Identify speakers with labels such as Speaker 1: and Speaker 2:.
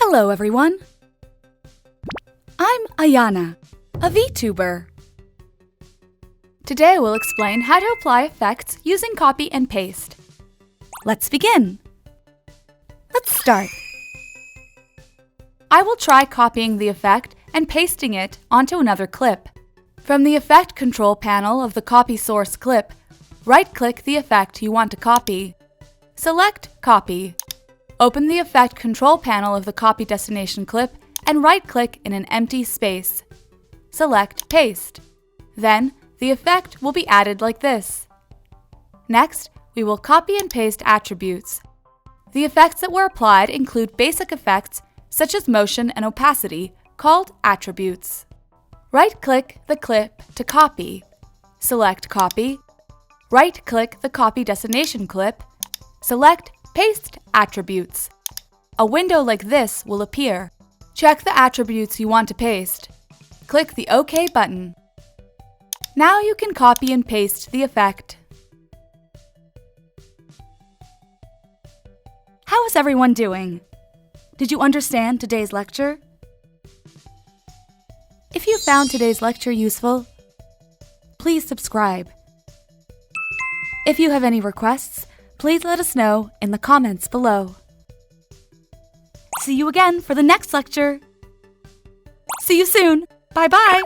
Speaker 1: Hello everyone! I'm AYANA, a Vtuber. Today we'll explain how to apply effects using copy and paste. Let's begin! Let's start. I will try copying the effect and pasting it onto another clip. From the Effect Control panel of the Copy Source clip, right-click the effect you want to copy. Select Copy. Open the Effect Control panel of the Copy Destination clip and right-click in an empty space. Select Paste. Then, the effect will be added like this. Next, we will copy and paste attributes. The effects that were applied include basic effects such as motion and opacity, called attributes. Right-click the clip to copy. Select Copy. Right-click the Copy Destination clip. Select Paste Attributes. A window like this will appear. Check the attributes you want to paste. Click the OK button. Now you can copy and paste the effect. How is everyone doing? Did you understand today's lecture? If you found today's lecture useful, please subscribe. If you have any requests, please let us know in the comments below. See you again for the next lecture. See you soon. Bye-bye.